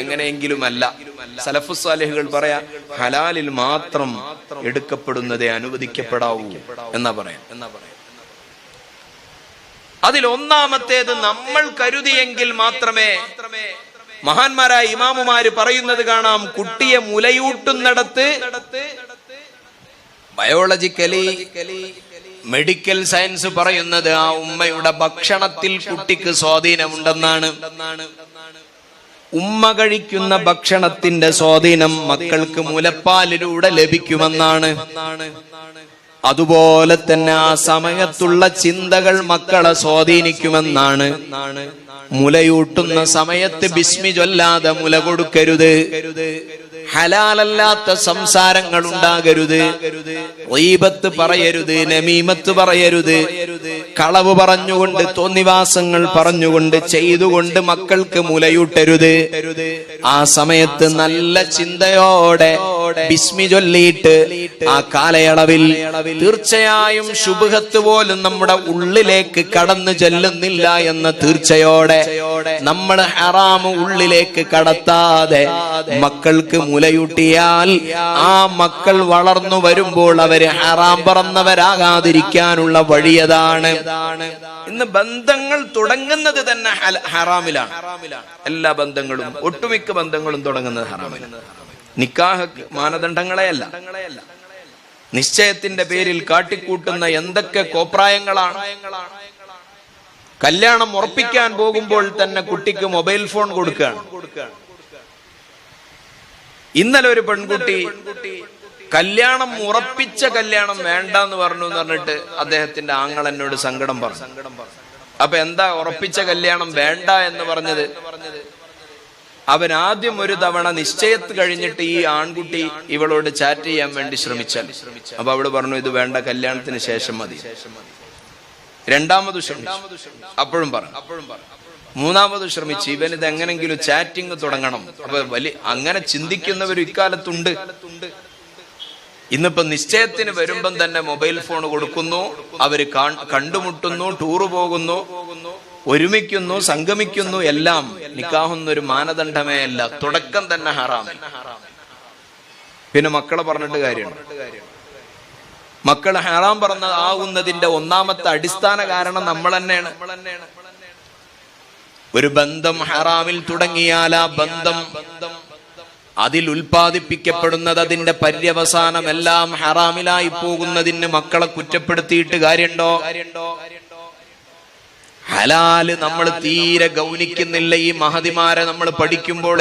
എങ്ങനെയെങ്കിലുമല്ല. സലഫുസ് സാലിഹുകൾ പറയാ ഹലാലിൽ മാത്രം എടുക്കപ്പെടുന്നതേ അനുവദിക്കപ്പെടാവൂ എന്നാ പറയാം. അതിൽ ഒന്നാമത്തേത് നമ്മൾ കരുതിയെങ്കിൽ മാത്രമേ. മഹാന്മാരായ ഇമാമുമാര് പറയുന്നത് കാണാം, കുട്ടിയെ മുലയൂട്ടുന്നിടത്ത് ബയോളജിക്കലി മെഡിക്കൽ സയൻസ് പറയുന്നത് ആ ഉമ്മയുടെ ഭക്ഷണത്തിൽ കുട്ടിക്ക് സ്വാധീനമുണ്ടെന്നാണ്. ഉമ്മ കഴിക്കുന്ന ഭക്ഷണത്തിന്റെ സ്വാധീനം മക്കൾക്ക് മുലപ്പാലിലൂടെ ലഭിക്കുമെന്നാണ്. അതുപോലെ തന്നെ ആ സമയത്തുള്ള ചിന്തകൾ മക്കളെ സ്വാധീനിക്കുമെന്നാണ്. മുലയൂട്ടുന്ന സമയത്ത് ബിസ്മി ചൊല്ലാതെ മുല കൊടുക്കരുത്, ഹലാലല്ലാത്ത സംസാരങ്ങൾ ഉണ്ടാകരുത്, ഗീബത്ത് പറയരുത്, നമീമത്ത് പറയരുത്, കളവ് പറഞ്ഞുകൊണ്ട് തോന്നിവാസങ്ങൾ പറഞ്ഞുകൊണ്ട് ചെയ്തുകൊണ്ട് മക്കൾക്ക് മുലയൂട്ടരുത്. ആ സമയത്ത് നല്ല ചിന്തയോടെ ബിസ്മി ചൊല്ലിയിട്ട് ആ കാലയളവിൽ തീർച്ചയായും ശുബ്ഹത്ത് പോലും നമ്മുടെ ഉള്ളിലേക്ക് കടന്നു ചെല്ലുന്നില്ല എന്ന തീർച്ചയോടെ നമ്മൾ ഹറാം ഉള്ളിലേക്ക് കടത്താതെ മക്കൾക്ക് മുലയൂട്ടിയാൽ ആ മക്കൾ വളർന്നു വരുമ്പോൾ അവര് ഹറാം പറന്നവരാകാതിരിക്കാനുള്ള വഴിയതാണ്. ഇന്ന് ബന്ധങ്ങൾ തുടങ്ങുന്നത് തന്നെ ഹറാമിലാണ്. എല്ലാ ബന്ധങ്ങളും, ഒട്ടുമിക്ക ബന്ധങ്ങളും തുടങ്ങുന്നത് ഹറാമിലാണ്. നിക്കാഹ് മാനദണ്ഡങ്ങളെയല്ല, നിശ്ചയത്തിന്റെ പേരിൽ കാട്ടിക്കൂട്ടുന്ന എന്തൊക്കെ കോപ്രായങ്ങളാണ്. കല്യാണം ഉറപ്പിക്കാൻ പോകുമ്പോൾ തന്നെ കുട്ടിക്ക് മൊബൈൽ ഫോൺ കൊടുക്കുകയാണ്. ഇന്നലെ ഒരു പെൺകുട്ടി കല്യാണം ഉറപ്പിച്ച കല്യാണം വേണ്ടെന്ന് പറഞ്ഞു എന്ന് പറഞ്ഞിട്ട് അദ്ദേഹത്തിന്റെ ആങ്ങൾ എന്നോട് സങ്കടം പറഞ്ഞു. അപ്പൊ എന്താ ഉറപ്പിച്ച കല്യാണം വേണ്ട എന്ന് പറഞ്ഞത്? അവൻ ആദ്യം ഒരു തവണ നിശ്ചയത്ത് കഴിഞ്ഞിട്ട് ഈ ആൺകുട്ടി ഇവളോട് ചാറ്റ് ചെയ്യാൻ വേണ്ടി ശ്രമിച്ചാൽ, അപ്പൊ അവള് പറഞ്ഞു ഇത് വേണ്ട, കല്യാണത്തിന് ശേഷം മതി. രണ്ടാമത് ശ്രമിച്ചു, അപ്പോഴും പറഞ്ഞു. മൂന്നാമത് ശ്രമിച്ചു, ഇവനിത് എങ്ങനെങ്കിലും ചാറ്റിംഗ് തുടങ്ങണം. അപ്പൊ അങ്ങനെ ചിന്തിക്കുന്നവർ ഇക്കാലത്തുണ്ട്. ഇന്നിപ്പോ നിശ്ചയത്തിന് വരുമ്പം തന്നെ മൊബൈൽ ഫോൺ കൊടുക്കുന്നു, അവര് കണ്ടുമുട്ടുന്നു, ടൂറ് പോകുന്നു, ഒരുമിക്കുന്നു, സംഗമിക്കുന്നു, എല്ലാം. നിക്കാഹൊന്നൊരു മാനദണ്ഡമേ അല്ല, തുടക്കം തന്നെ ഹറാം. പിന്നെ മക്കളെ പറഞ്ഞിട്ട് കാര്യമുണ്ട്? മക്കൾ ഹറാം ആവുന്നതിന്റെ ഒന്നാമത്തെ അടിസ്ഥാന കാരണം നമ്മൾ തന്നെയാണ്. ഒരു ബന്ധം ഹറാമിൽ തുടങ്ങിയാൽ ആ ബന്ധം അതിൽ ഉൽപ്പാദിപ്പിക്കപ്പെടുന്നത്, അതിന്റെ പര്യവസാനം എല്ലാം ഹറാമിലായി പോകുന്നതിന് മക്കളെ കുറ്റപ്പെടുത്തിയിട്ട് കാര്യമുണ്ടോ? ഹലാല് നമ്മൾ തീരെ ഗൗനിക്കുന്നില്ല. ഈ മഹതിമാരെ നമ്മൾ പഠിക്കുമ്പോൾ